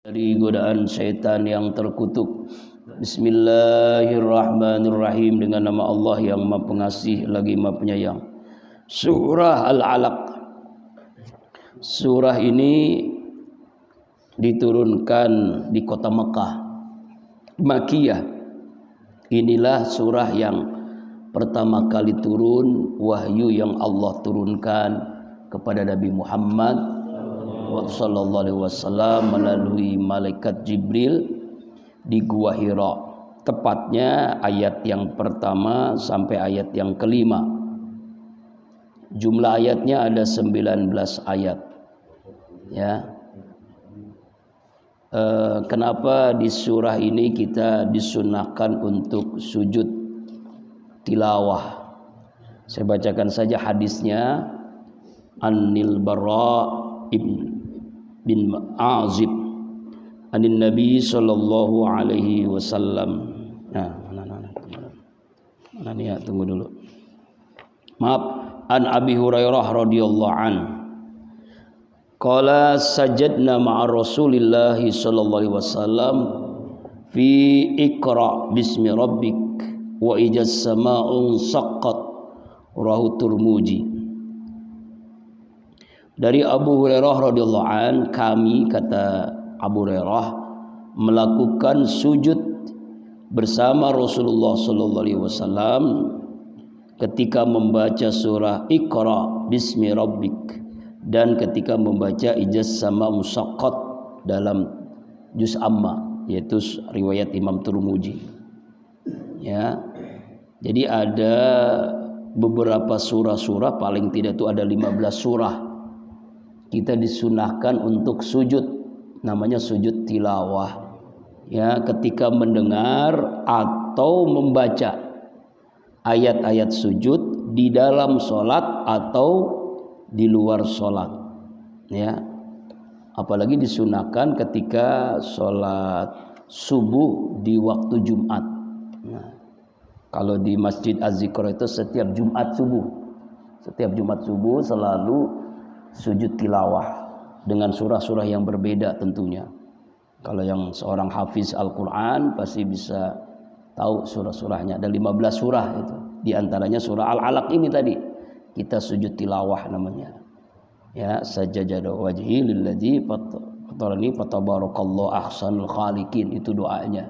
dari godaan syaitan yang terkutuk. Bismillahirrahmanirrahim, dengan nama Allah yang Maha Pengasih lagi Maha Penyayang. Surah Al-Alaq. Surah ini diturunkan di kota Mekah, Makkiyah. Inilah surah yang pertama kali turun wahyu yang Allah turunkan kepada Nabi Muhammad sallallahu alaihi wasallam melalui malaikat Jibril di Gua Hira. Tepatnya ayat yang pertama sampai ayat yang kelima. Jumlah ayatnya ada 19 ayat. Ya. Kenapa di surah ini kita disunahkan untuk sujud tilawah? Saya bacakan saja hadisnya. Anil Bara bin Azib anin Nabi sallallahu alaihi wasallam. Nah, mana nih ya, tunggu dulu. Maaf, an Abi Hurairah radhiyallahu an. Qala sajadna ma'a Rasulillah sallallahu alaihi wasallam fi Iqra bismi rabbik wa ijaz sama'un saqqat rahu Turmuji. Dari Abu Hurairah radhiyallahu an, kami, kata Abu Hurairah, melakukan sujud bersama Rasulullah sallallahu alaihi wasallam ketika membaca surah Iqra bismi rabbik dan ketika membaca ijaz sama musaqqat dalam juz amma, yaitu riwayat Imam Turmuji. Ya. Jadi ada beberapa surah-surah, paling tidak itu ada 15 surah kita disunahkan untuk sujud, namanya sujud tilawah. Ya, ketika mendengar atau membaca ayat-ayat sujud di dalam sholat atau di luar sholat. Ya, apalagi disunahkan ketika sholat subuh di waktu Jumat. Nah, kalau di Masjid Az-Zikr itu setiap Jumat subuh selalu sujud tilawah dengan surah-surah yang berbeda tentunya. Kalau yang seorang hafiz Al-Quran pasti bisa tahu surah-surahnya. Ada 15 surah itu. Di antaranya surah Al-Alaq ini tadi kita sujud tilawah namanya. Ya, sajada wajhi lilladzi fatarani fatabarakallahu ahsanul khaliqin, itu doanya.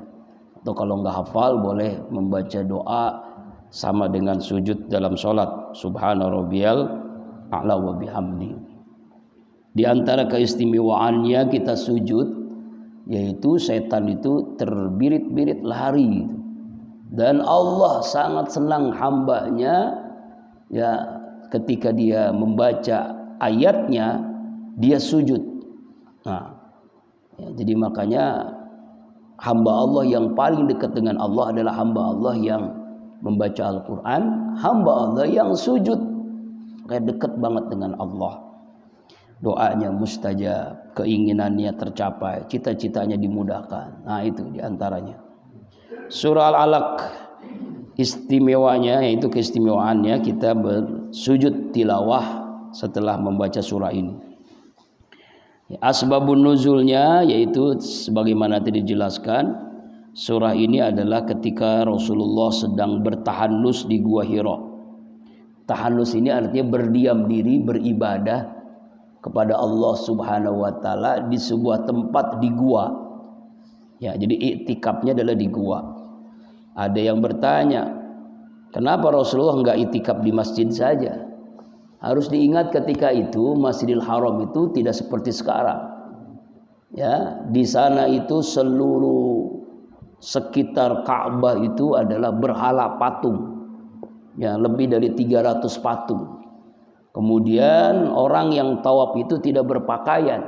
Atau kalau enggak hafal boleh membaca doa sama dengan sujud dalam salat, subhana rabbiyal a'la wa bihamdi. Di antara keistimewaannya kita sujud, yaitu setan itu terbirit-birit lari, dan Allah sangat senang hambanya ya ketika dia membaca ayatnya dia sujud. Nah, ya, jadi makanya hamba Allah yang paling dekat dengan Allah adalah hamba Allah yang membaca Al-Quran, hamba Allah yang sujud, kayak dekat banget dengan Allah. Doanya mustajab, keinginannya tercapai, cita-citanya dimudahkan. Nah, itu diantaranya. Surah Al-Alaq istimewanya, yaitu keistimewaannya kita bersujud tilawah setelah membaca surah ini. Asbabun nuzulnya, yaitu sebagaimana tadi dijelaskan, surah ini adalah ketika Rasulullah sedang bertahanus di Gua Hira. Tahanus ini artinya berdiam diri, beribadah kepada Allah Subhanahu wa taala di sebuah tempat di gua. Ya, jadi iktikafnya adalah di gua. Ada yang bertanya, kenapa Rasulullah enggak iktikaf di masjid saja? Harus diingat ketika itu Masjidil Haram itu tidak seperti sekarang. Ya, di sana itu seluruh sekitar Ka'bah itu adalah berhala patung. Ya, lebih dari 300 patung. Kemudian orang yang tawaf itu tidak berpakaian.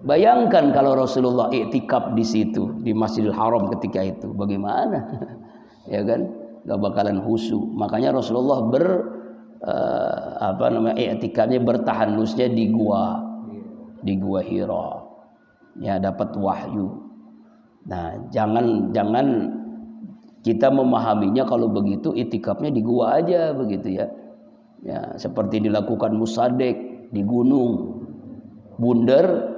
Bayangkan kalau Rasulullah iktikaf di situ, di Masjidil Haram ketika itu, bagaimana? Ya kan? Gak bakalan khusyuk. Makanya Rasulullah iktikafnya, bertahanusnya di Gua Hira. Ya, dapat wahyu. Nah, jangan kita memahaminya kalau begitu iktikafnya di gua aja begitu ya. Ya, seperti dilakukan Musaddiq di gunung Bunder,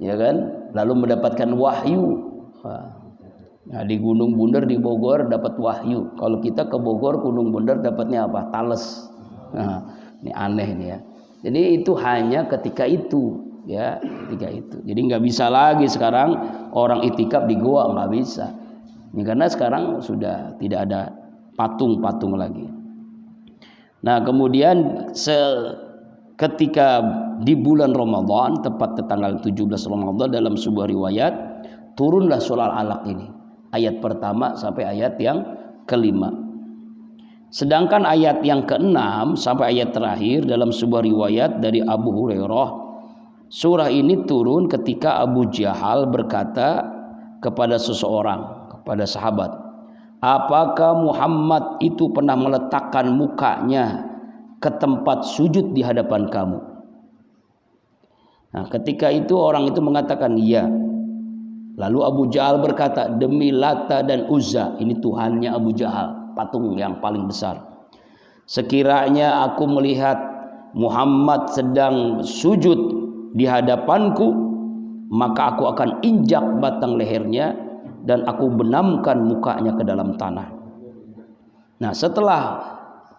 ya kan? lalu mendapatkan wahyu. Nah, di Gunung Bunder di Bogor dapat wahyu. Kalau kita ke Bogor Gunung Bunder dapatnya apa? Tales. Nah, ini aneh nih ya. Jadi itu hanya ketika itu, ya, ketika itu. Jadi nggak bisa lagi sekarang orang itikaf di gua, nggak bisa. Ini karena sekarang sudah tidak ada patung-patung lagi. Nah, kemudian ketika di bulan Ramadan, tepat tanggal 17 Ramadan, dalam sebuah riwayat turunlah surah Al-Alaq ini. Ayat pertama sampai ayat yang kelima. Sedangkan ayat yang ke-6 sampai ayat terakhir dalam sebuah riwayat dari Abu Hurairah, surah ini turun ketika Abu Jahal berkata kepada seseorang, kepada sahabat, apakah Muhammad itu pernah meletakkan mukanya ke tempat sujud di hadapan kamu? Nah, ketika itu orang itu mengatakan iya. Lalu Abu Jahal berkata, demi Lata dan Uzza, ini Tuhannya Abu Jahal, patung yang paling besar, sekiranya aku melihat Muhammad sedang sujud di hadapanku, maka aku akan injak batang lehernya dan aku benamkan mukanya ke dalam tanah. Nah, setelah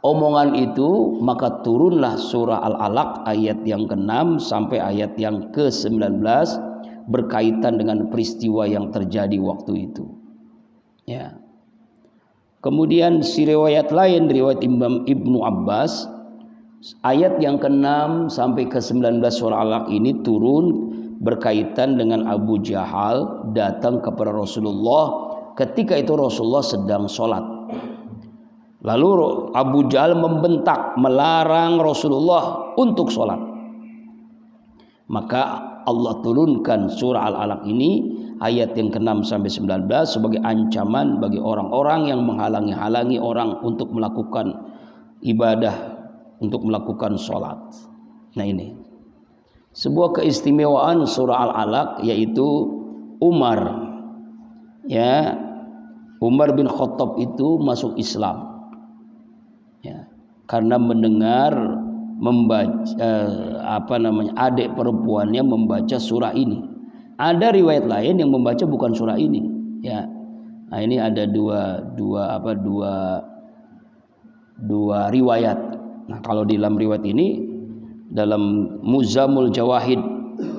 omongan itu maka turunlah surah Al-Alaq ayat yang ke-6 sampai ayat yang ke-19 berkaitan dengan peristiwa yang terjadi waktu itu. Ya. Kemudian si riwayat lain, riwayat Imam Ibnu Abbas, ayat yang ke-6 sampai ke-19 surah Al-Alaq ini turun berkaitan dengan Abu Jahal datang kepada Rasulullah ketika itu Rasulullah sedang sholat. Lalu Abu Jahal membentak, melarang Rasulullah untuk sholat. Maka Allah turunkan surah Al-Alaq ini ayat yang ke-6 sampai 19 sebagai ancaman bagi orang-orang yang menghalangi orang untuk melakukan ibadah, untuk melakukan sholat. Nah, ini sebuah keistimewaan surah Al-Alaq, yaitu Umar, ya, Umar bin Khattab itu masuk Islam, ya, karena mendengar adik perempuannya membaca surah ini. Ada riwayat lain yang membaca bukan surah ini, ya. Nah, ini ada dua riwayat. Nah, kalau di dalam riwayat ini, dalam Muzamul Jawahid,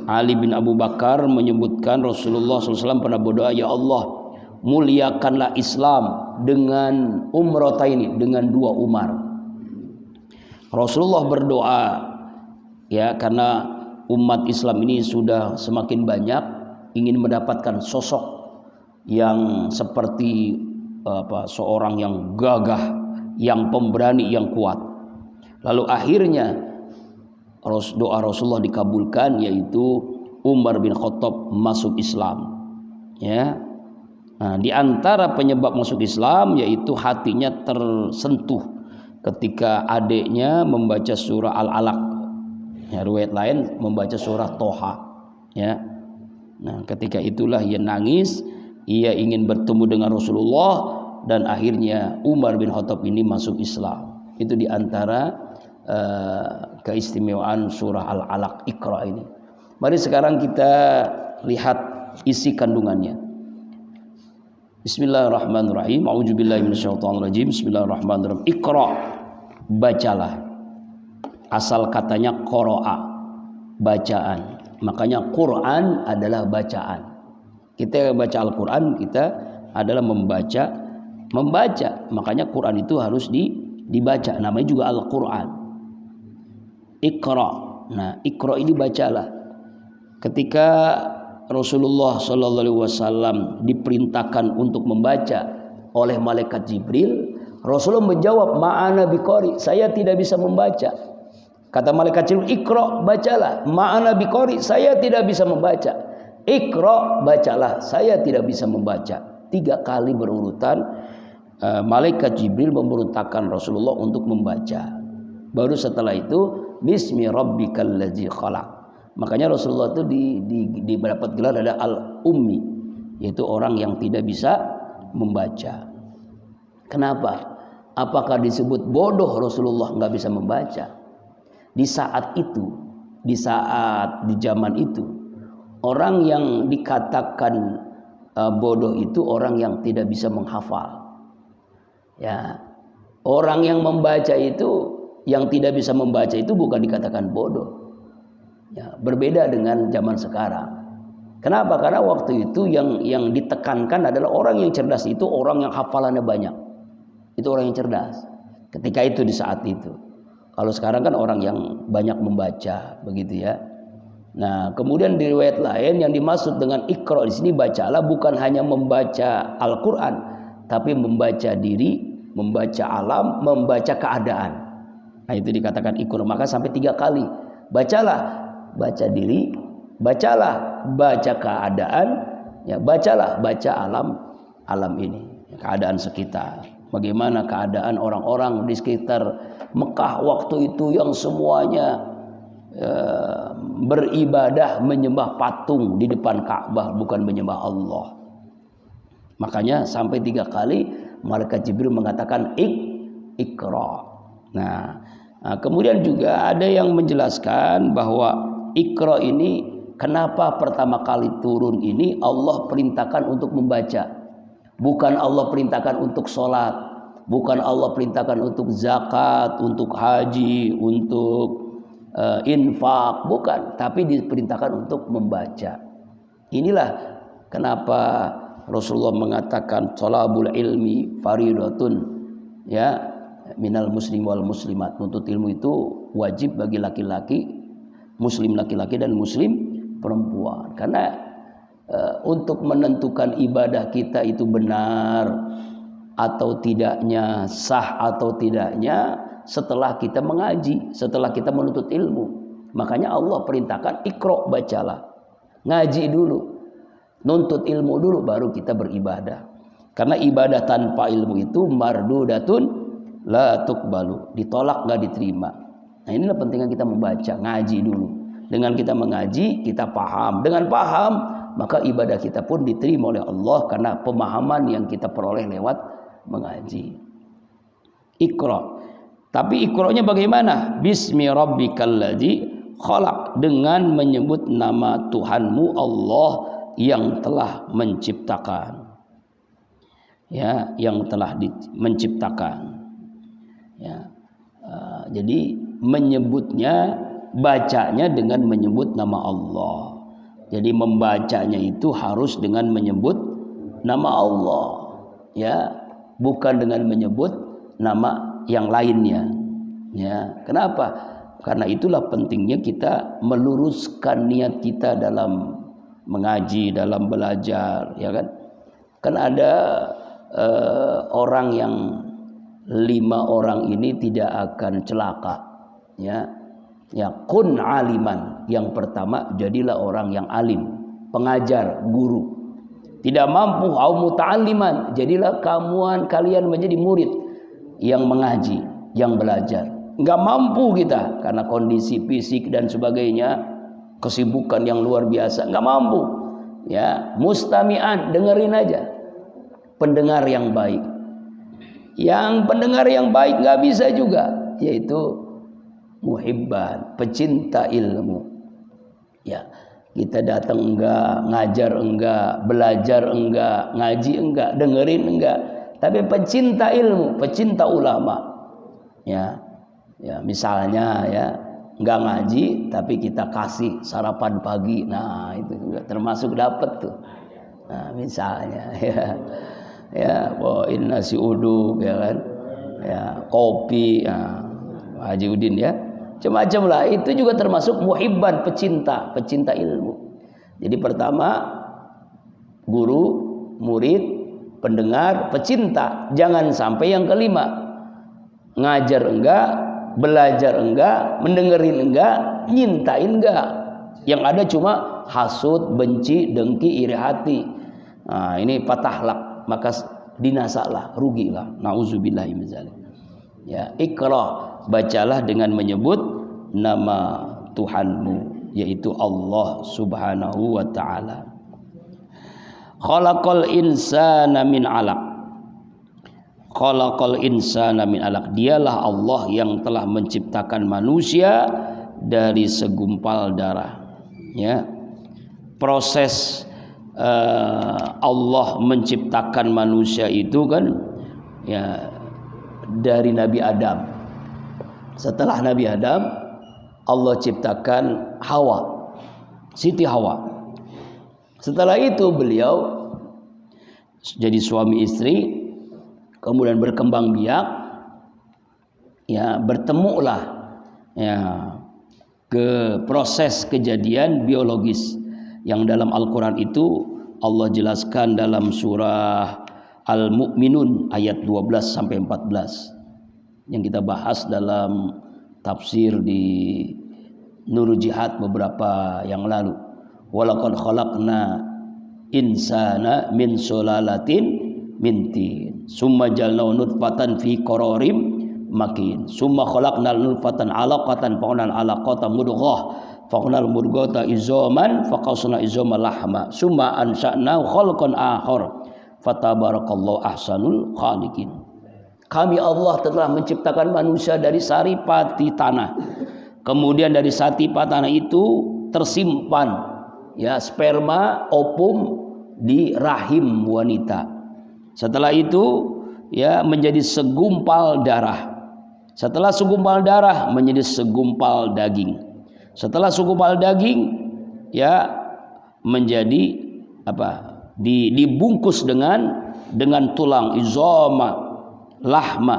Ali bin Abu Bakar menyebutkan Rasulullah SAW pernah berdoa, ya Allah, muliakanlah Islam dengan umrataini, dengan 2 Umar. Rasulullah berdoa, ya, karena umat Islam ini sudah semakin banyak, ingin mendapatkan sosok yang seperti seorang yang gagah, yang pemberani, yang kuat. Lalu akhirnya doa Rasulullah dikabulkan, yaitu Umar bin Khattab masuk Islam, ya. Nah, di antara penyebab masuk Islam yaitu hatinya tersentuh ketika adiknya membaca surah Al-Alaq, ya, riwayat lain membaca surah Toha, ya. Nah, ketika itulah ia nangis, ia ingin bertemu dengan Rasulullah, dan akhirnya Umar bin Khattab ini masuk Islam. Itu di antara keistimewaan surah Al-Alaq, Iqra ini. Mari sekarang kita lihat isi kandungannya. Bismillahirrahmanirrahim. A'udzubillahi minasyaitonirrajim. Bismillahirrahmanirrahim. Iqra, bacalah. Asal katanya qara'a, bacaan. Makanya Quran adalah bacaan. Kita baca Al-Quran, kita adalah membaca. Makanya Quran itu harus dibaca. Namanya juga Al-Quran. Iqra. Nah, Iqra ini bacalah. Ketika Rasulullah SAW diperintahkan untuk membaca oleh malaikat Jibril, Rasulullah menjawab, ma'ana biqari, saya tidak bisa membaca. Kata malaikat Jibril, Iqra, bacalah. Ma'ana biqari, saya tidak bisa membaca. Iqra, bacalah, saya tidak bisa membaca. 3 kali berurutan malaikat Jibril memerintahkan Rasulullah untuk membaca. Baru setelah itu, Bismi rabbikal ladzi khalaq. Makanya Rasulullah itu dapat gelar ada al-ummi, yaitu orang yang tidak bisa membaca. Kenapa? Apakah disebut bodoh Rasulullah nggak bisa membaca? Di saat itu, di zaman itu, Orang yang dikatakan bodoh itu orang yang tidak bisa menghafal. Ya, orang yang membaca itu, yang tidak bisa membaca itu bukan dikatakan bodoh. Ya, berbeda dengan zaman sekarang. Kenapa? Karena waktu itu yang ditekankan adalah orang yang cerdas itu orang yang hafalannya banyak. Itu orang yang cerdas. Ketika itu di saat itu. Kalau sekarang kan orang yang banyak membaca, begitu ya. Nah, kemudian di riwayat lain yang dimaksud dengan Iqra di sini bacalah bukan hanya membaca Al-Qur'an, tapi membaca diri, membaca alam, membaca keadaan. Nah, itu dikatakan Iqra. Maka sampai 3 kali. Bacalah, baca diri, bacalah, baca keadaan, ya bacalah, baca alam ini, keadaan sekitar. Bagaimana keadaan orang-orang di sekitar Mekah waktu itu yang semuanya beribadah menyembah patung di depan Ka'bah, bukan menyembah Allah. Makanya sampai 3 kali malaikat Jibril mengatakan Iqra. Nah, kemudian juga ada yang menjelaskan bahwa Iqra ini kenapa pertama kali turun ini Allah perintahkan untuk membaca. Bukan Allah perintahkan untuk sholat, bukan Allah perintahkan untuk zakat, untuk haji, untuk infak, bukan, tapi diperintahkan untuk membaca. Inilah kenapa Rasulullah mengatakan thalabul ilmi faridatun, ya, minal muslim wal muslimat. Menuntut ilmu itu wajib bagi laki-laki, muslim laki-laki dan muslim perempuan. Karena untuk menentukan ibadah kita itu benar atau tidaknya, sah atau tidaknya, setelah kita mengaji, setelah kita menuntut ilmu. Makanya Allah perintahkan Iqra, bacalah. Ngaji dulu, nuntut ilmu dulu, baru kita beribadah. Karena ibadah tanpa ilmu itu mardudatun la tuqbalu, ditolak, nggak diterima. Nah, inilah pentingnya kita membaca, ngaji dulu. Dengan kita mengaji, kita paham. Dengan paham, maka ibadah kita pun diterima oleh Allah karena pemahaman yang kita peroleh lewat mengaji. Iqra. Tapi Iqra-nya bagaimana? Bismi rabbikal ladzi khalaq, dengan menyebut nama Tuhanmu Allah yang telah menciptakan. Ya, yang telah menciptakan. Ya. Jadi menyebutnya, bacanya dengan menyebut nama Allah. Jadi membacanya itu harus dengan menyebut nama Allah, ya, bukan dengan menyebut nama yang lainnya. Ya, kenapa? Karena itulah pentingnya kita meluruskan niat kita dalam mengaji, dalam belajar, ya kan? Kan ada orang yang 5 orang ini tidak akan celaka, ya. Ya, kun aliman. Yang pertama, jadilah orang yang alim, pengajar, guru. Tidak mampu, au muta'alliman, jadilah kalian menjadi murid yang mengaji, yang belajar. Enggak mampu kita karena kondisi fisik dan sebagainya, kesibukan yang luar biasa, enggak mampu. Ya, mustami'an, dengerin aja. Pendengar yang baik. Yang pendengar yang baik enggak bisa juga, yaitu muhibban, pecinta ilmu. Ya, kita datang enggak, ngajar enggak, belajar enggak, ngaji enggak, dengerin enggak, tapi pecinta ilmu, pecinta ulama. Ya, ya misalnya ya, enggak ngaji tapi kita kasih sarapan pagi, nah itu juga termasuk dapat tuh. Nah, misalnya ya, ya bawain nasi uduk, ya kan, ya kopi, ya, Haji Udin ya. Macam-macam lah, itu juga termasuk muhibban, pecinta ilmu. Jadi pertama guru, murid, pendengar, pecinta. Jangan sampai yang kelima, ngajar enggak, belajar enggak, mendengerin enggak, nyintain enggak. Yang ada cuma hasud, benci, dengki, iri hati. Nah, ini patah maka binasalah, rugilah. Nauzubillahi min dzalik. Ya, Iqra, bacalah dengan menyebut nama Tuhanmu, yaitu Allah Subhanahu wa ta'ala. Khalaqal insana min 'alaq. Khalaqal insana min 'alaq. Dialah Allah yang telah menciptakan manusia dari segumpal darah. Ya. proses Allah menciptakan manusia itu kan ya dari Nabi Adam. Setelah Nabi Adam, Allah ciptakan Hawa, Siti Hawa. Setelah itu beliau jadi suami istri, kemudian berkembang biak, ya bertemulah ya ke proses kejadian biologis yang dalam Al-Quran itu Allah jelaskan dalam surah Al-Mu'minun ayat 12 sampai 14 yang kita bahas dalam tafsir di Nurul Jihad beberapa yang lalu. Walaqad khalaqna insana min sulalatin min tin summa jalnahu nutfatan fi qararim makin summa khalaqnal nutfatan 'alaqatan faqnal 'alaqata mudghah faqnal mudghata izaman faqasna izama lahma summa ansha'nahu khalqan akhar fatabarakallahu ahsanul khaliqin. Kami Allah telah menciptakan manusia dari saripati tanah. Kemudian dari saripati tanah itu tersimpan ya sperma ovum di rahim wanita. Setelah itu ya menjadi segumpal darah. Setelah segumpal darah menjadi segumpal daging. Setelah segumpal daging ya menjadi apa? Dibungkus dengan tulang izama lahma.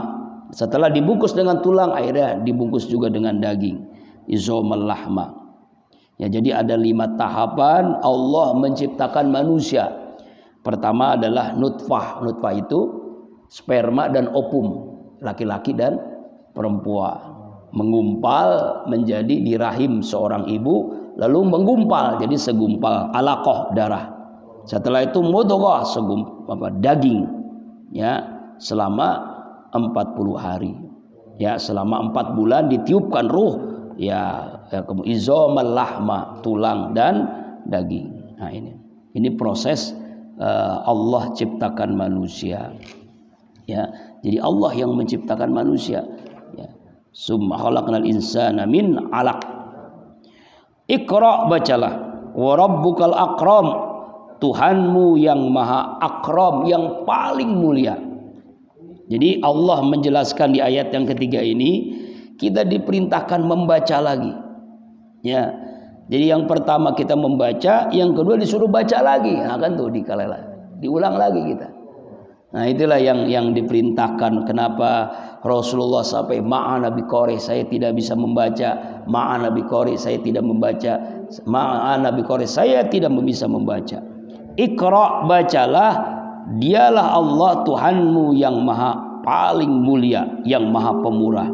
Setelah dibungkus dengan tulang akhirnya dibungkus juga dengan daging izama lahma. Ya, jadi ada 5 tahapan Allah menciptakan manusia. Pertama adalah nutfah. Nutfah itu sperma dan ovum, laki-laki dan perempuan. Mengumpal menjadi di rahim seorang ibu, lalu menggumpal jadi segumpal alaqah darah. Setelah itu mudghah daging. Ya, selama 40 hari. Ya, selama 4 bulan ditiupkan ruh. Ya izamal lahma, tulang dan daging. Nah ini proses Allah ciptakan manusia. Ya, jadi Allah yang menciptakan manusia. Ya. Summa khalaqnal insana min 'alaq. Iqra, bacalah. Wa rabbukal akram, Tuhanmu yang maha akram, yang paling mulia. Jadi Allah menjelaskan di ayat yang ketiga ini, kita diperintahkan membaca lagi. Ya. Jadi yang pertama kita membaca, yang kedua disuruh baca lagi. Nah kan tuh diulang lagi kita. Nah itulah yang diperintahkan. Kenapa Rasulullah sampai ma'ana biqari, saya tidak bisa membaca. Ma'ana biqari, saya tidak membaca. Ma'ana biqari, saya tidak bisa membaca. Iqra, bacalah. Dialah Allah Tuhanmu yang maha paling mulia, yang maha pemurah.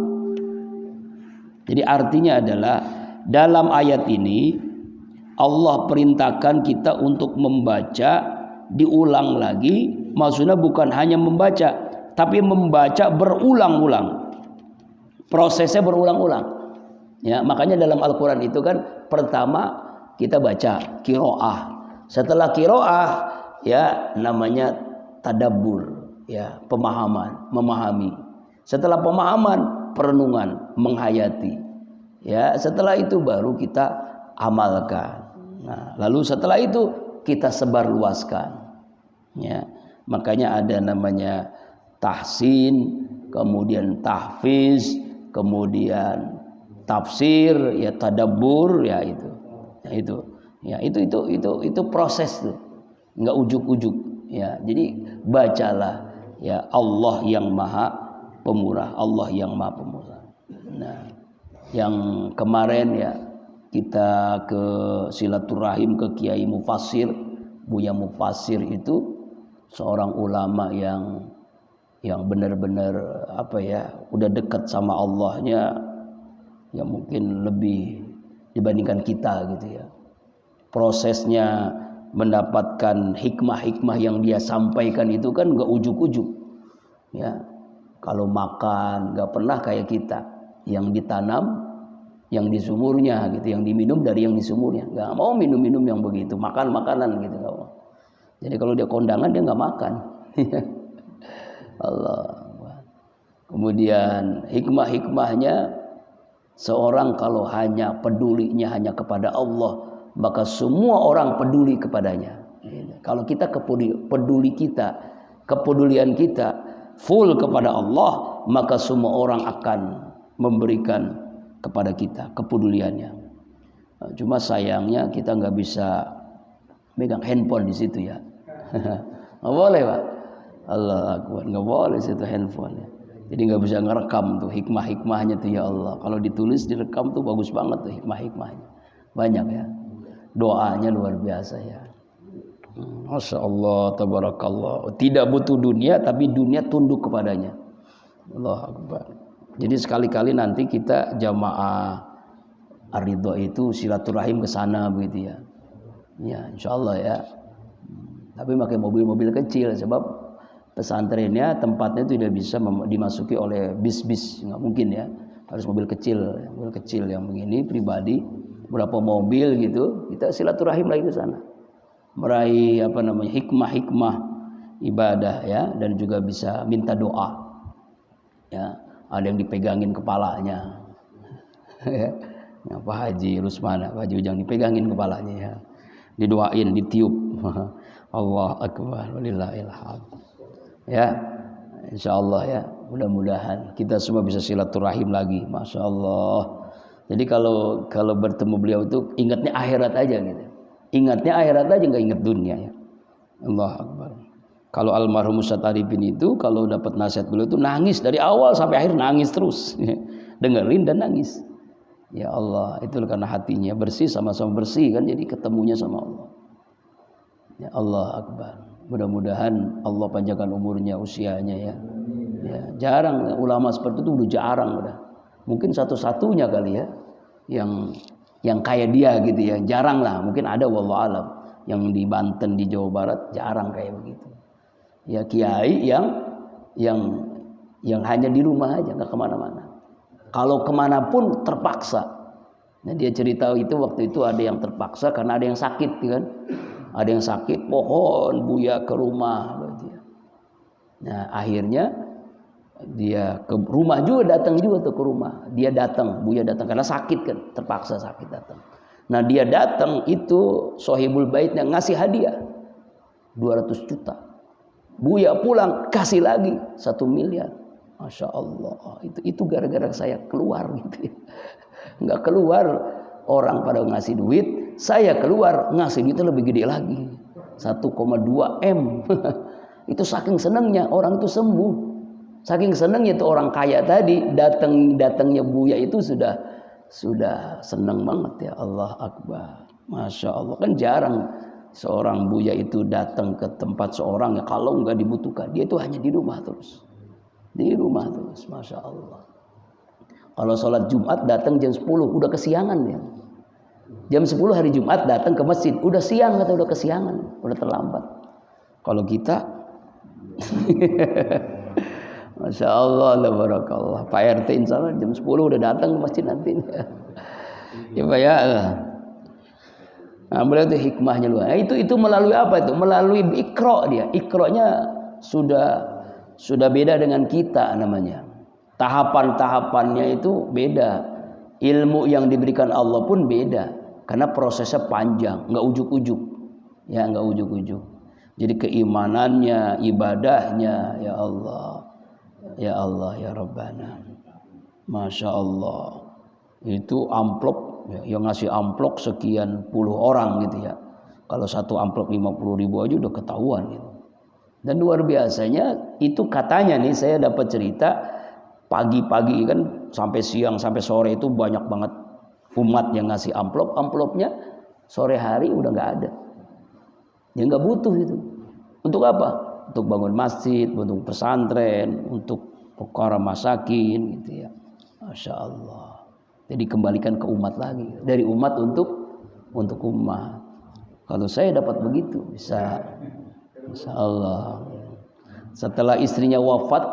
Jadi artinya adalah dalam ayat ini Allah perintahkan kita untuk membaca, diulang lagi. Maksudnya bukan hanya membaca, tapi membaca berulang-ulang. Prosesnya berulang-ulang. Ya, makanya dalam Al-Quran itu kan pertama kita baca qiraah. Setelah qiraah ya namanya tadabbur, ya pemahaman, memahami. Setelah pemahaman, perenungan, menghayati. Ya, setelah itu baru kita amalkan. Nah, lalu setelah itu kita sebarluaskan. Ya, makanya ada namanya tahsin, kemudian tahfiz, kemudian tafsir, ya tadabbur, ya itu. Ya itu. Ya, itu proses tuh. Enggak ujuk-ujuk, ya. Jadi bacalah ya Allah yang maha pemurah, Allah yang maha pemurah. Nah, yang kemarin ya kita ke silaturahim ke Kiai Mufassir, Buya Mufassir itu seorang ulama yang benar-benar apa ya, udah dekat sama Allahnya ya mungkin lebih dibandingkan kita gitu ya. Prosesnya mendapatkan hikmah-hikmah yang dia sampaikan itu kan enggak ujuk-ujuk. Ya. Kalau makan enggak pernah kayak kita, yang ditanam, yang di sumurnya gitu, yang diminum dari yang di sumurnya. Enggak mau minum-minum yang begitu, makan makanan gitu enggak mau. Jadi kalau dia kondangan dia enggak makan. Allah. Kemudian hikmah-hikmahnya, seorang kalau hanya pedulinya hanya kepada Allah, maka semua orang peduli kepadanya. Kalau kita kepedulian kita full kepada Allah, maka semua orang akan memberikan kepada kita kepeduliannya. Cuma sayangnya kita nggak bisa megang handphone di situ ya. Nggak boleh Pak. Allah Akbar, nggak boleh situ handphone. Jadi nggak bisa ngerekam tuh hikmah-hikmahnya tuh ya Allah. Kalau ditulis direkam tuh bagus banget tuh hikmah-hikmahnya. Banyak ya. Doanya luar biasa ya. Masya Allah, tabarakallah. Tidak butuh dunia, tapi dunia tunduk kepadanya. Allah Akbar. Jadi sekali-kali nanti kita jamaah Ar-Ridha itu silaturahim ke sana begitu ya. Ya, insya Allah ya. Tapi pakai mobil-mobil kecil sebab pesantrennya tempatnya itu tidak bisa dimasuki oleh bis-bis, nggak mungkin ya. Harus mobil kecil yang begini pribadi, berapa mobil gitu. Kita silaturahim lagi ke sana. Meraih hikmah-hikmah ibadah ya, dan juga bisa minta doa. Ya, ada yang dipegangin kepalanya. Ya, Pak Haji Rusmana, Pak Haji Ujang dipegangin kepalanya ya. Didoain, ditiup. Allah Akbar, walillahil hamd. Ya, insyaallah ya, mudah-mudahan kita semua bisa silaturahim lagi, masya Allah. Jadi kalau bertemu beliau itu ingatnya akhirat aja gitu. Ingatnya akhirat aja, nggak ingat dunia ya. Allah Akbar. Kalau almarhum Ustaz Arifin itu kalau dapat nasihat beliau itu nangis dari awal sampai akhir, nangis terus. Dengerin dan nangis. Ya Allah, itu karena hatinya bersih, sama-sama bersih kan, jadi ketemunya sama Allah. Ya Allah Akbar. Mudah-mudahan Allah panjangkan umurnya, usianya ya. Ya, jarang ulama seperti itu, udah jarang udah. Mungkin satu-satunya kali ya yang kayak dia gitu ya. Jarang lah, mungkin ada wallahu alam. Yang di Banten, di Jawa Barat jarang kayak begitu. Ya kiai yang hanya di rumah aja, nggak kemana-mana. Kalau kemana pun terpaksa. Nah, dia cerita itu waktu itu ada yang terpaksa karena ada yang sakit kan. Ada yang sakit, pohon Buya ke rumah. Nah akhirnya dia ke rumah juga, datang juga tuh ke rumah. Dia datang, Buya datang karena sakit kan, terpaksa sakit datang. Nah dia datang itu Sohibul Baitnya ngasih hadiah 200 juta. Buya pulang kasih lagi 1 miliar. Masya Allah, itu gara-gara saya keluar gitu ya. Nggak keluar orang pada ngasih duit, saya keluar ngasih duitnya lebih gede lagi 1,2 M. Itu saking senangnya orang itu sembuh, saking senangnya itu orang kaya tadi datangnya Buya itu sudah senang banget ya. Allah Akbar, Masya Allah. Kan jarang seorang Buya itu datang ke tempat seorang ya kalau nggak dibutuhkan. Dia itu hanya di rumah terus, Masya Allah. Kalau sholat Jumat datang jam 10 udah kesiangan ya. Jam 10 hari Jumat datang ke masjid udah siang, kata udah kesiangan, udah terlambat. Kalau kita Masya Allah, barakallah. Pak RT insya Allah jam 10 udah datang ke masjid nanti. Ya Pak ya. Nah, beliau itu hikmahnya luar. Nah, itu melalui apa itu? Melalui ikra dia. Ikranya sudah beda dengan kita namanya. Tahapan-tahapannya itu beda. Ilmu yang diberikan Allah pun beda. Karena prosesnya panjang, nggak ujuk-ujuk. Ya, nggak ujuk-ujuk. Jadi keimanannya, ibadahnya, ya Allah. Ya Allah, ya Rabbana. Masya Allah. Itu amplop, yang ngasih amplop sekian puluh orang gitu ya. Kalau satu amplop 50.000 aja udah ketahuan gitu. Dan luar biasanya itu katanya nih, saya dapat cerita pagi-pagi kan sampai siang sampai sore itu banyak banget umat yang ngasih amplopnya sore hari udah nggak ada. Dia nggak butuh itu. Untuk apa? Untuk bangun masjid, untuk pesantren, untuk perkara masakin gitu ya. Masya Allah. Jadi kembalikan ke umat lagi. Dari umat untuk umat. Kalau saya dapat begitu bisa. Masya Allah. Setelah istrinya wafat,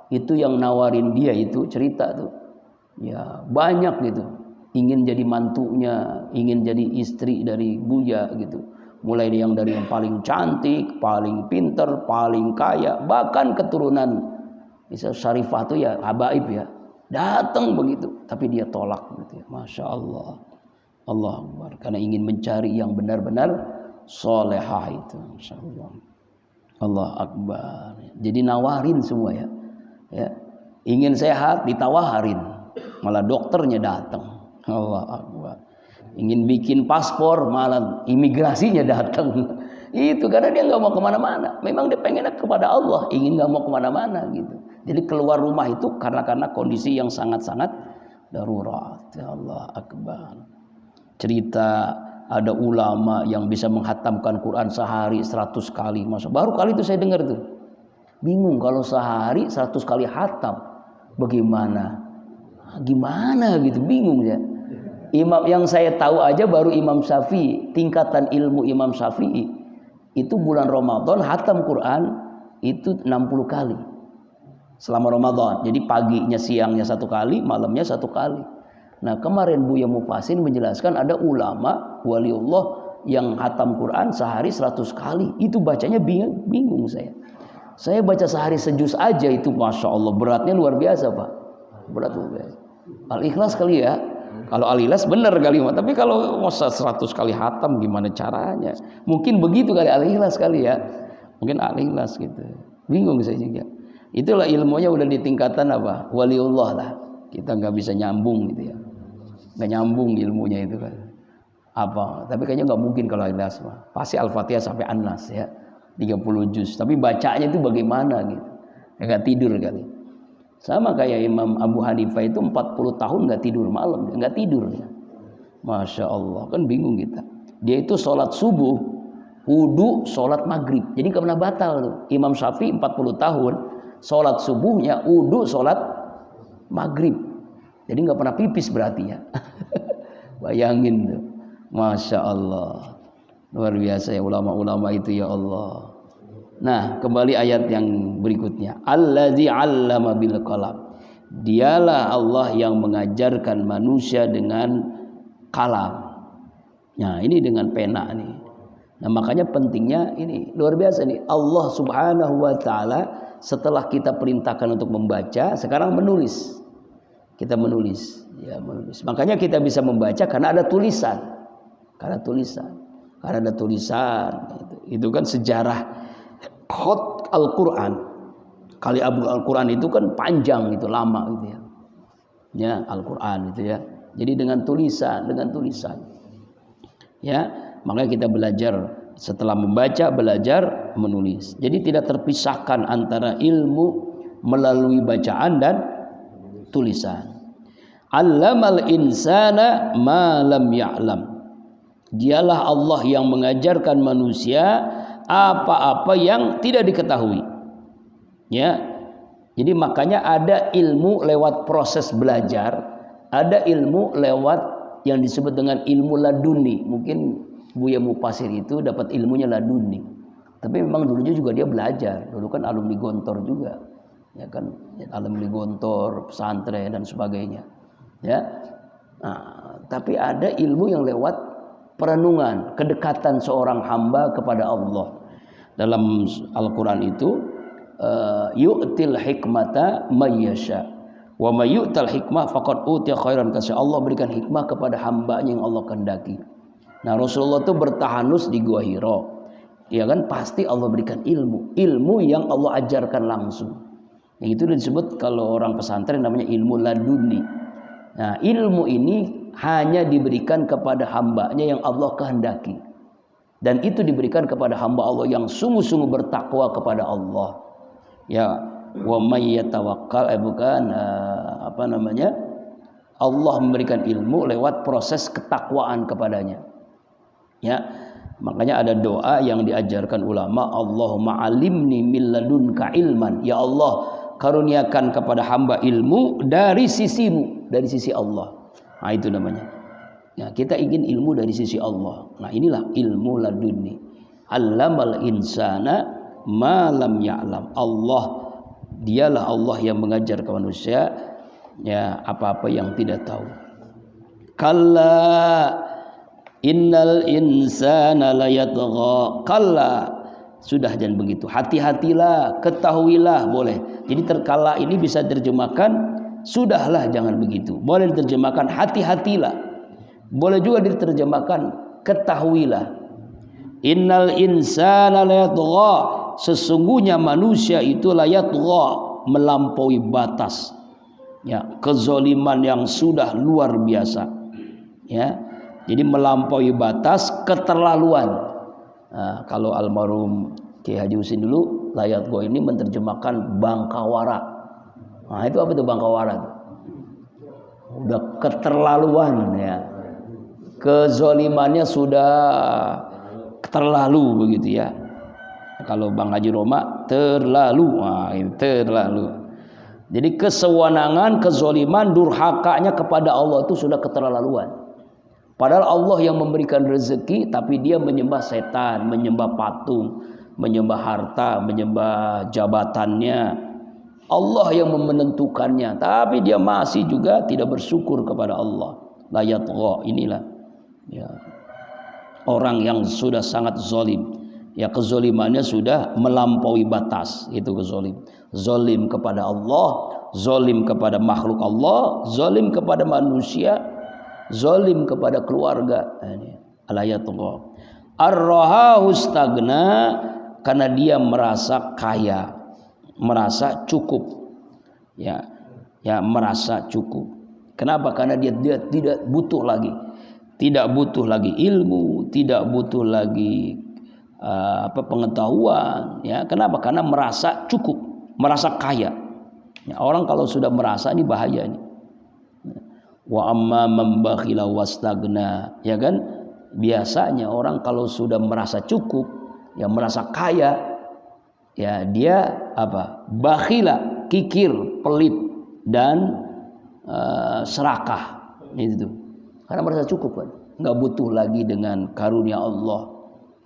itu yang nawarin dia itu cerita tuh. Ya banyak gitu. Ingin jadi mantunya, ingin jadi istri dari Buya gitu. Mulai dari yang paling cantik, paling pinter, paling kaya, bahkan keturunan misal Syarifah tuh ya habaib ya. Datang begitu, tapi dia tolak gitu ya. Masya Allah. Allah Akbar. Karena ingin mencari yang benar-benar solehah itu. Masya Allah. Allah Akbar. Jadi nawarin semua ya. Ingin sehat ditawarin. Malah dokternya datang. Allah Akbar. Ingin bikin paspor malah imigrasinya datang. Itu karena dia nggak mau kemana-mana. Memang dia pengennya kepada Allah. Ingin nggak mau kemana-mana gitu. Jadi keluar rumah itu karena kondisi yang sangat-sangat darurat. Ya Allah Akbar. Cerita ada ulama yang bisa menghatamkan Quran sehari 100 kali. Masa baru kali itu saya dengar tuh. Bingung kalau sehari 100 kali hatam. Bagaimana? Gimana gitu, bingung ya. Imam yang saya tahu aja baru Imam Syafi'i. Tingkatan ilmu Imam Syafi'i itu bulan Ramadan hatam Quran itu 60 kali. Selama Ramadan. Jadi paginya, siangnya 1 kali, malamnya 1 kali. Nah kemarin Buya Mufasin menjelaskan ada ulama waliullah yang hatam Quran sehari 100 kali. Itu bacanya bingung saya. Saya baca sehari sejuz aja itu Masya Allah beratnya luar biasa Pak. Berat luar biasa. Al-Ikhlas kali ya. Kalau Al-Ikhlas benar kali. Tapi kalau masa 100 kali hatam gimana caranya. Mungkin begitu kali Al-Ikhlas kali ya. Mungkin Al-Ikhlas gitu. Bingung saya juga. Itulah ilmunya udah di tingkatan apa? Waliullah lah. Kita nggak bisa nyambung gitu ya. Nggak nyambung ilmunya itu kan. Apa? Tapi kayaknya nggak mungkin kalau Al-Ikhlas mah. Pasti Al-Fatihah sampai An-Nas ya. 30 juz. Tapi bacanya itu bagaimana gitu. Nggak tidur kali. Sama kayak Imam Abu Hanifah itu 40 tahun nggak tidur malam. Nggak tidur ya. Masya Allah. Kan bingung kita. Dia itu sholat subuh, wudu, sholat maghrib. Jadi nggak pernah batal tuh. Imam Syafi'i 40 tahun. Sholat subuhnya, wudu, sholat maghrib. Jadi nggak pernah pipis berarti ya. Bayangin tuh. Masya Allah. Luar biasa ya ulama-ulama itu ya Allah. Nah kembali ayat yang berikutnya. Allazi 'allama bil qalam. Dialah Allah yang mengajarkan manusia dengan kalam. Nah ini dengan pena nih. Nah makanya pentingnya ini luar biasa nih. Allah subhanahu wa ta'ala setelah kita perintahkan untuk membaca, sekarang menulis. Kita menulis, ya menulis. Makanya kita bisa membaca karena ada tulisan. Karena ada tulisan. Itu kan sejarah khot Al-Quran. Kali Al-Quran itu kan panjang, itu lama gitu ya. Ya Al-Quran itu ya. Jadi dengan tulisan. Ya, makanya kita belajar setelah membaca, belajar menulis. Jadi tidak terpisahkan antara ilmu melalui bacaan dan tulisan. Allamal insana ma lam ya'lam. Dialah Allah yang mengajarkan manusia apa-apa yang tidak diketahui. Ya. Jadi makanya ada ilmu lewat proses belajar, ada ilmu lewat yang disebut dengan ilmu laduni. Mungkin Buya Mufasir itu dapat ilmunya laduni. Tapi memang dulunya juga dia belajar. Dulu kan alumni Gontor juga. Ya kan, alumni Gontor, pesantren dan sebagainya. Ya. Nah, tapi ada ilmu yang lewat perenungan, kedekatan seorang hamba kepada Allah. Dalam Al-Quran itu yu'til hikmata may yasha wa may yu'tal hikmah faqad utiya khairan katsira. Allah berikan hikmah kepada hambanya yang Allah kehendaki. Nah, Rasulullah itu bertahanus di Gua Hira. Ya kan, pasti Allah berikan ilmu yang Allah ajarkan langsung. Yang itu disebut kalau orang pesantren namanya ilmu laduni. Nah, ilmu ini hanya diberikan kepada hambanya yang Allah kehendaki. Dan itu diberikan kepada hamba Allah yang sungguh-sungguh bertakwa kepada Allah. Ya, wa may yatawakkal Allah memberikan ilmu lewat proses ketakwaan kepadanya. Ya, makanya ada doa yang diajarkan ulama, Allahumma alimni min ladunka ilman. Ya Allah, karuniakan kepada hamba ilmu dari sisimu, dari sisi Allah. Nah, itu namanya. Ya, kita ingin ilmu dari sisi Allah. Nah, inilah ilmu laduni. Allamal insana ma lam ya'lam. Allah, dialah Allah yang mengajar ke manusia ya apa-apa yang tidak tahu. Kalla innal insana layatgha. Kalla, sudah jangan begitu. Hati-hatilah, ketahuilah boleh. Jadi terkala ini bisa terjemahkan sudahlah jangan begitu. Boleh diterjemahkan hati-hatilah. Boleh juga diterjemahkan ketahuilah. Innal insana layatgha, sesungguhnya manusia itu layatgha, melampaui batas. Ya, kezaliman yang sudah luar biasa. Ya. Jadi melampaui batas, keterlaluan. Nah, kalau almarhum Ki Haji Husin dulu, layatgha ini menerjemahkan bangkawara. Nah, itu apa itu bangkawara? Udah keterlaluan ya. Kezalimannya sudah terlalu begitu ya. Kalau Bang Haji Roma terlalu, wah ini terlalu. Jadi kesewenangan, kezaliman, durhakanya kepada Allah itu sudah keterlaluan. Padahal Allah yang memberikan rezeki, tapi dia menyembah setan, menyembah patung, menyembah harta, menyembah jabatannya. Allah yang menentukannya, tapi dia masih juga tidak bersyukur kepada Allah. La yatgha, inilah ya, orang yang sudah sangat zalim. Ya, kezalimannya sudah melampaui batas. Itu kezalim. Zalim kepada Allah, zalim kepada makhluk Allah, zalim kepada manusia, zalim kepada keluarga. La yatgha. Ar-rahahu stagna, karena dia merasa kaya, merasa cukup. Ya, merasa cukup. Kenapa? Karena dia tidak butuh lagi. Tidak butuh lagi ilmu, tidak butuh lagi pengetahuan. Ya, kenapa? Karena merasa cukup, merasa kaya. Ya, orang kalau sudah merasa, ini bahaya ini. Wa amma man bakhila wastagna, ya kan? Biasanya orang kalau sudah merasa cukup, ya merasa kaya, ya dia apa? Bakhila, kikir, pelit dan serakah. Itu. Karena merasa cukup kan, nggak butuh lagi dengan karunia Allah.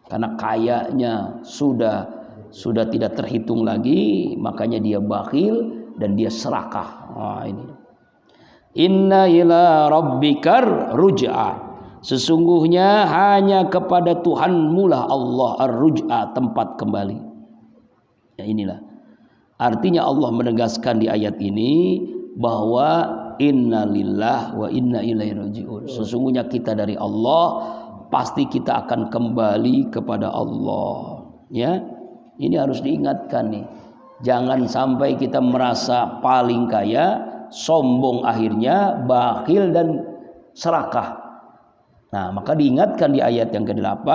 Karena kayanya sudah tidak terhitung lagi, makanya dia bakhil dan dia serakah. Ini. Inna ila rabbikar ruj'a, sesungguhnya hanya kepada Tuhanmu lah Allah ar-ruj'a, tempat kembali. Ya, inilah artinya Allah menegaskan di ayat ini bahwa inna lillah wa inna ilaihi raji'un. Sesungguhnya kita dari Allah, pasti kita akan kembali kepada Allah. Ya, ini harus diingatkan nih. Jangan sampai kita merasa paling kaya, sombong akhirnya, bakhil dan serakah. Nah, maka diingatkan di ayat yang ke-8,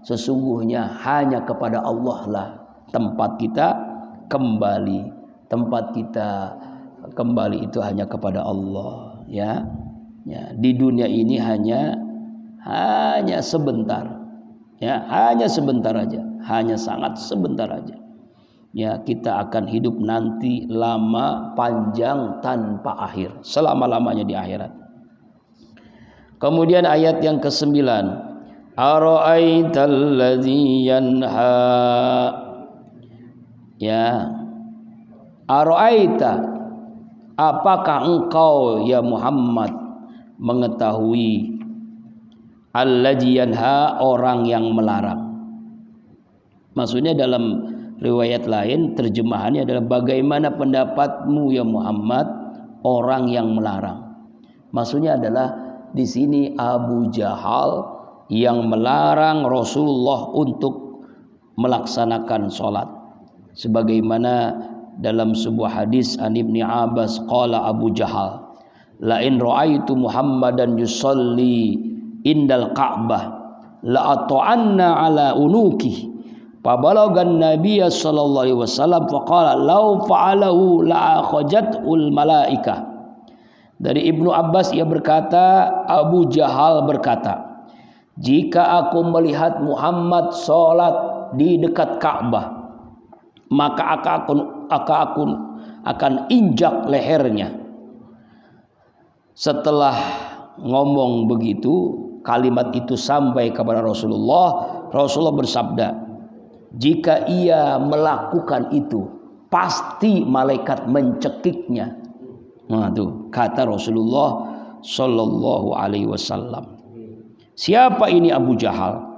sesungguhnya hanya kepada Allah lah tempat kita kembali. Tempat kita kembali itu hanya kepada Allah, ya. Ya, di dunia ini hanya sebentar. Ya, hanya sebentar aja, hanya sangat sebentar aja. Ya, kita akan hidup nanti lama, panjang, tanpa akhir, selama-lamanya di akhirat. Kemudian ayat yang ke-9, ara'aital ladzi yanha. Ya, ara'aita, apakah engkau ya Muhammad mengetahui alladzi yanha, orang yang melarang. Maksudnya dalam riwayat lain terjemahannya adalah bagaimana pendapatmu ya Muhammad orang yang melarang. Maksudnya adalah di sini Abu Jahal yang melarang Rasulullah untuk melaksanakan sholat. Sebagaimana dalam sebuah hadis an Ibni Abbas qala Abu Jahal, la in ra'aitu Muhammadan yusalli indal Ka'bah la ata'anna ala unuki. Fabalagan Nabiya sallallahu alaihi wasallam faqala law fa'alahu la akhajatul malaika. Dari Ibnu Abbas ia berkata, Abu Jahal berkata, jika aku melihat Muhammad sholat di dekat Ka'bah, maka aku akan injak lehernya. Setelah ngomong begitu, kalimat itu sampai kepada Rasulullah. Rasulullah bersabda, jika ia melakukan itu, pasti malaikat mencekiknya. Nah, tuh kata Rasulullah Sallallahu Alaihi Wasallam. Siapa ini Abu Jahal?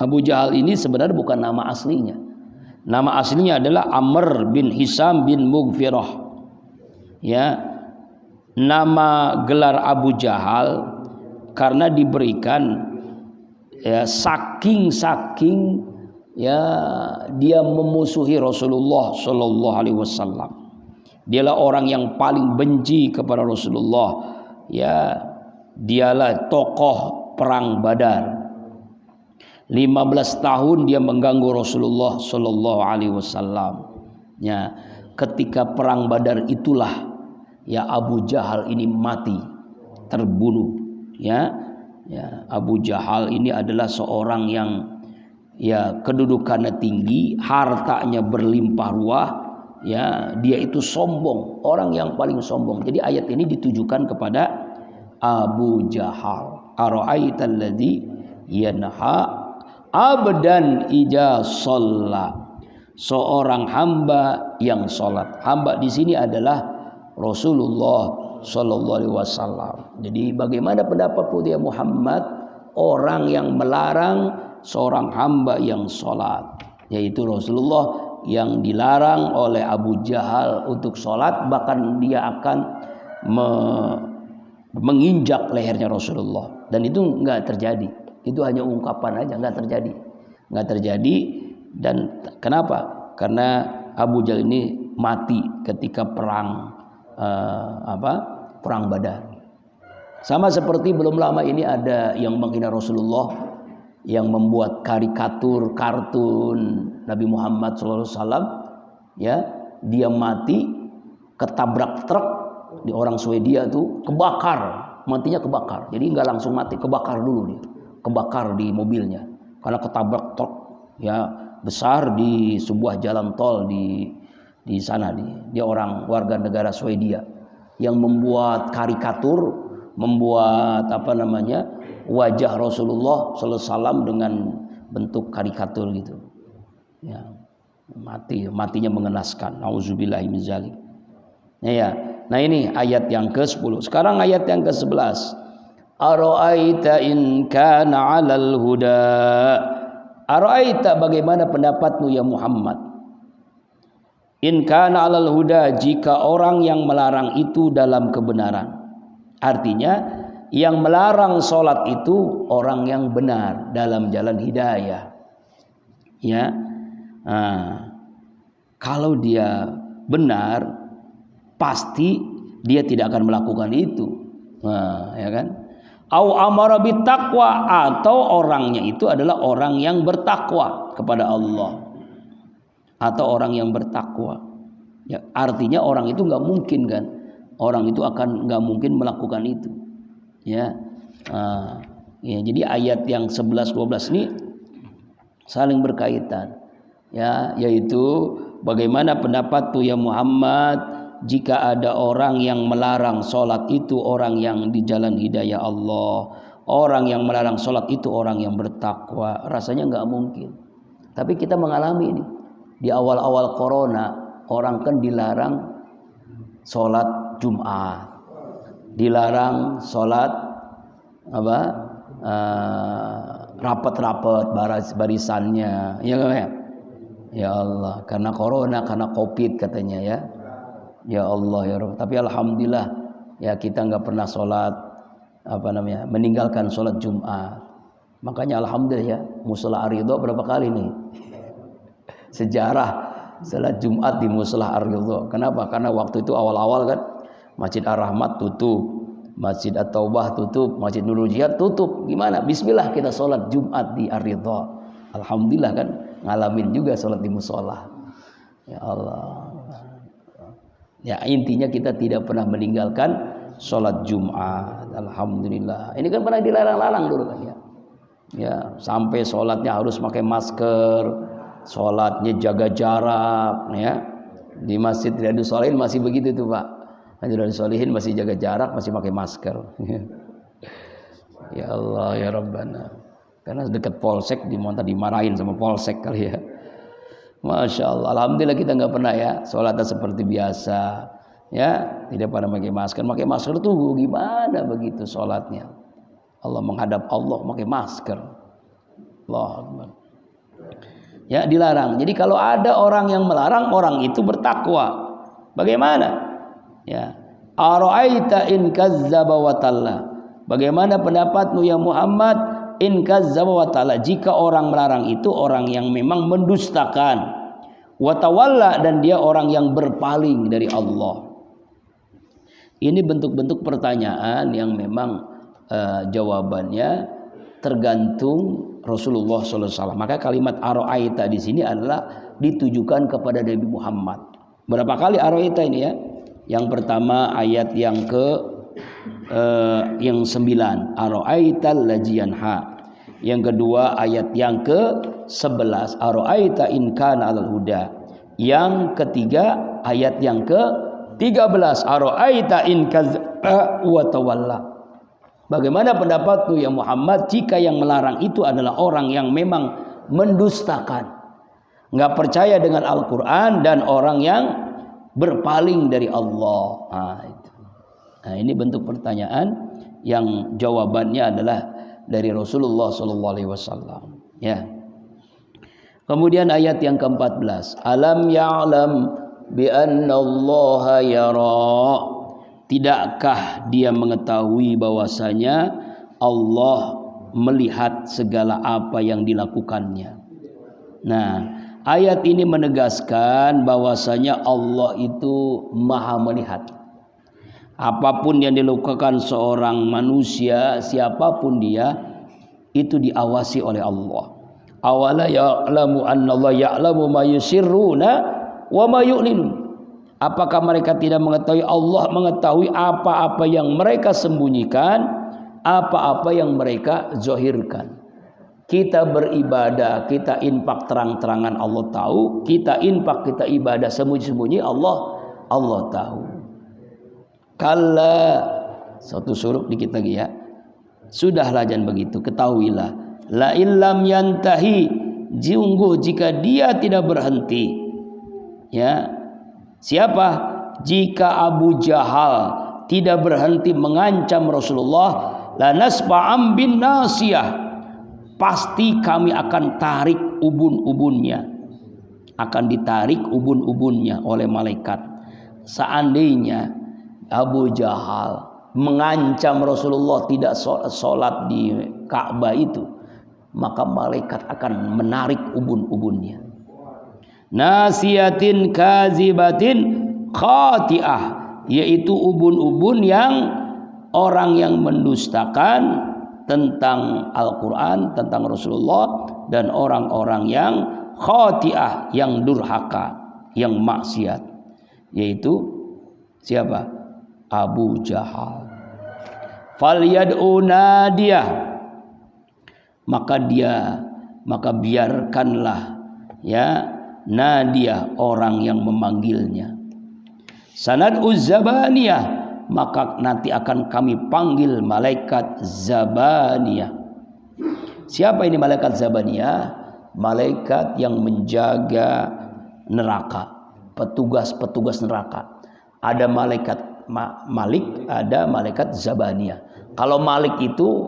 Abu Jahal ini sebenarnya bukan nama aslinya. Nama aslinya adalah Amr bin Hisam bin Mughfirah. Ya, nama gelar Abu Jahal karena diberikan ya saking ya dia memusuhi Rasulullah Shallallahu Alaihi Wasallam. Dialah orang yang paling benci kepada Rasulullah. Ya, dialah tokoh perang Badar. 15 tahun dia mengganggu Rasulullah Shallallahu Alaihi Wasallam. Ya, ketika perang Badar itulah ya Abu Jahal ini mati, terbunuh. Ya, Abu Jahal ini adalah seorang yang ya kedudukannya tinggi, hartanya berlimpah ruah. Ya, dia itu sombong, orang yang paling sombong. Jadi ayat ini ditujukan kepada Abu Jahal. Ara'aital ladzi yanha abdan ija shalla. Seorang hamba yang salat. Hamba di sini adalah Rasulullah Shallallahu Alaihi Wasallam. Jadi bagaimana pendapat dia Muhammad, orang yang melarang seorang hamba yang salat, yaitu Rasulullah yang dilarang oleh Abu Jahal untuk sholat, bahkan dia akan menginjak lehernya Rasulullah, dan itu nggak terjadi. Itu hanya ungkapan aja, nggak terjadi. Dan kenapa? Karena Abu Jahal ini mati ketika perang perang Badar. Sama seperti belum lama ini ada yang menghina Rasulullah, yang membuat karikatur kartun Nabi Muhammad SAW, ya dia mati ketabrak truk di orang Swedia tuh, matinya kebakar. Jadi nggak langsung mati, kebakar dulu dia, kebakar di mobilnya karena ketabrak truk ya besar di sebuah jalan tol di sana. Dia orang warga negara Swedia yang membuat karikatur, membuat wajah Rasulullah SAW dengan bentuk karikatur gitu. Ya, matinya mengenaskan. Nauzubillahi min dzalik. Ya. Nah ini ayat yang ke-10. Sekarang ayat yang ke-11. Ara'aita in kana 'alal huda. Ara'aita, bagaimana pendapatmu ya Muhammad? In kana 'alal huda, jika orang yang melarang itu dalam kebenaran. Artinya yang melarang sholat itu orang yang benar dalam jalan hidayah. Ya, kalau dia benar, pasti dia tidak akan melakukan itu. Ya kan? Au amara bittaqwa, atau orangnya itu adalah orang yang bertakwa kepada Allah, atau orang yang bertakwa. Ya, artinya orang itu nggak mungkin kan? Orang itu akan nggak mungkin melakukan itu. Ya, jadi ayat yang 11-12 ini saling berkaitan, ya, yaitu bagaimana pendapatmu ya Muhammad jika ada orang yang melarang sholat itu orang yang di jalan hidayah Allah, orang yang melarang sholat itu orang yang bertakwa. Rasanya nggak mungkin, tapi kita mengalami ini di awal-awal corona. Orang kan dilarang sholat Jumat, dilarang sholat rapat-rapat barisannya, ya Allah, karena corona, karena covid katanya, ya Allah ya Rabb. Tapi alhamdulillah ya kita nggak pernah sholat meninggalkan sholat Jumat. Makanya alhamdulillah ya, musola Ar-Ridho berapa kali nih sejarah sholat Jumat di musola Ar-Ridho. Kenapa? Karena waktu itu awal-awal kan Masjid Ar-Rahmat tutup, Masjid At-Taubah tutup, Masjid Nurul Jihad tutup. Gimana? Bismillah kita sholat Jumat di Ar-Ridho. Alhamdulillah kan ngalamin juga sholat di musola. Ya Allah. Ya intinya kita tidak pernah meninggalkan sholat Jumat. Alhamdulillah. Ini kan pernah dilarang-larang dulu kan ya. Ya sampai sholatnya harus pakai masker, sholatnya jaga jarak ya. Di Masjid Riyadhus Shalihin masih begitu tuh Pak. Riyadhus Shalihin masih jaga jarak, masih pakai masker. Ya Allah ya Rabbana. Karena dekat polsek dimarahin sama polsek kali ya. Masya Allah. Alhamdulillah kita nggak pernah ya sholatnya seperti biasa. Ya tidak pada pakai masker. Pakai masker tuh gimana begitu sholatnya? Allah menghadap Allah pakai masker. Allah Akbar. Ya dilarang. Jadi kalau ada orang yang melarang, orang itu bertakwa. Bagaimana? Ya, ara'aita in kazzaba wa talla. Bagaimana pendapatmu ya Muhammad? In kazzaba wa ta'ala, jika orang melarang itu orang yang memang mendustakan, wa tawalla, dan dia orang yang berpaling dari Allah. Ini bentuk-bentuk pertanyaan yang memang jawabannya tergantung Rasulullah SAW. Maka kalimat aro'aita di sini adalah ditujukan kepada Nabi Muhammad. Berapa kali aro'aita ini ya? Yang pertama ayat yang yang 9, aro'aita allazi yanha. Yang kedua ayat yang ke-11, aro'aita in kana 'alal huda. Yang ketiga ayat yang ke-13, aro'aita in kazzaba wa tawalla. Bagaimana pendapatmu ya Muhammad jika yang melarang itu adalah orang yang memang mendustakan, nggak percaya dengan Al-Quran, dan orang yang berpaling dari Allah. Nah, ini bentuk pertanyaan yang jawabannya adalah dari Rasulullah SAW. Ya. Kemudian ayat yang ke-14, alam ya'lam bi anna Allah yara. Tidakkah dia mengetahui bahwasanya Allah melihat segala apa yang dilakukannya. Nah, ayat ini menegaskan bahwasanya Allah itu maha melihat. Apapun yang dilakukan seorang manusia, siapapun dia, itu diawasi oleh Allah. Awala ya'lamu anna Allah ya'lamu ma yusirruna wa ma yu'linun. Apakah mereka tidak mengetahui Allah mengetahui apa-apa yang mereka sembunyikan, apa-apa yang mereka zahirkan. Kita beribadah, kita infak terang-terangan, Allah tahu. Kita infak, kita ibadah sembunyi-sembunyi, Allah tahu. Kalla, satu suruh dikit lagi ya. Sudahlah jangan begitu, ketahuilah. La illam yantahi, sungguh jika dia tidak berhenti. Ya. Siapa? Jika Abu Jahal tidak berhenti mengancam Rasulullah, la nasba'am bin nasiyah, pasti kami akan tarik ubun-ubunnya. Akan ditarik ubun-ubunnya oleh malaikat. Seandainya Abu Jahal mengancam Rasulullah tidak sholat di Ka'bah itu, maka malaikat akan menarik ubun-ubunnya. Nasiyatin kazibatin khati'ah, yaitu ubun-ubun yang orang yang mendustakan tentang Al-Quran, tentang Rasulullah, dan orang-orang yang khati'ah, yang durhaka, yang maksiat, yaitu siapa? Abu Jahal. Falyad'u nadiyah, maka biarkanlah ya nadiyah, orang yang memanggilnya. Sanad'u zabaniyah, maka nanti akan kami panggil malaikat zabaniyah. Siapa ini malaikat zabaniyah? Malaikat yang menjaga neraka, petugas-petugas neraka. Ada malaikat Malik, ada malaikat Zabaniyah. Kalau Malik itu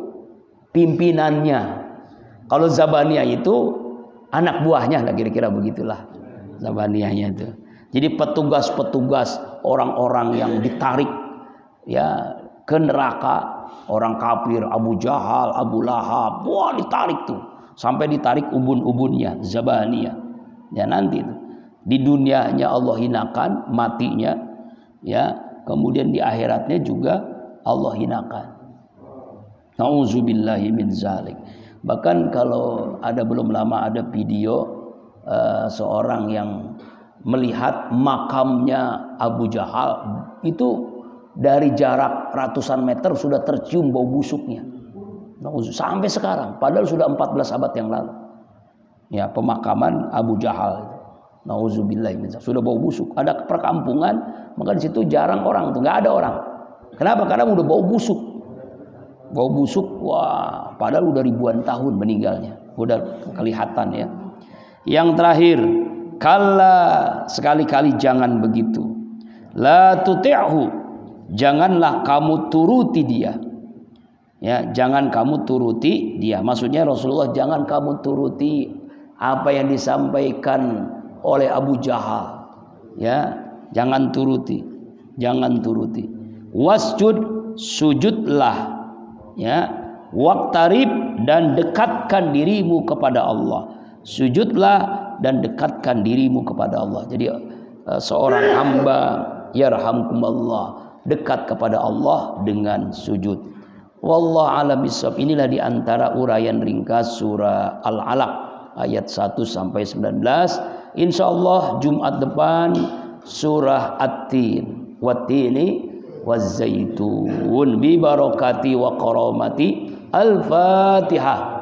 pimpinannya, kalau Zabaniyah itu anak buahnya lah, kira-kira begitulah Zabaniyahnya itu. Jadi petugas-petugas orang-orang yang ditarik ya ke neraka, orang kafir, Abu Jahal, Abu Lahab, wah ditarik tuh sampai ditarik ubun-ubunnya, Zabaniyah. Ya nanti itu di dunianya Allah hinakan, matinya ya. Kemudian di akhiratnya juga Allah hinakan. Nauzubillahi min zalik. Bahkan kalau belum lama ada video seorang yang melihat makamnya Abu Jahal, itu dari jarak ratusan meter sudah tercium bau busuknya. Sampai sekarang, padahal sudah 14 abad yang lalu. Ya, pemakaman Abu Jahal. Nauzubillahi min zalik. Sudah bau busuk. Ada perkampungan, maka di situ jarang orang, tuh nggak ada orang. Kenapa? Karena udah bau busuk. Bau busuk, wah, padahal udah ribuan tahun meninggalnya. Udah kelihatan ya. Yang terakhir, kalla, sekali-kali jangan begitu. La tuti'hu, janganlah kamu turuti dia. Ya, jangan kamu turuti dia. Maksudnya Rasulullah jangan kamu turuti apa yang disampaikan oleh Abu Jahal. Ya, jangan turuti. Jangan turuti. Wasjud, sujudlah. Ya, waqtarib, dan dekatkan dirimu kepada Allah. Sujudlah dan dekatkan dirimu kepada Allah. Jadi seorang hamba yarhamkumullah dekat kepada Allah dengan sujud. Wallahu a'lam bishawab. Inilah diantara uraian ringkas surah Al-Alaq ayat 1 sampai 19. Insyaallah Jumat depan surah At-Tin, Wat-Tini waz-Zaitun bi barakati wa karamati. Al-Fatihah.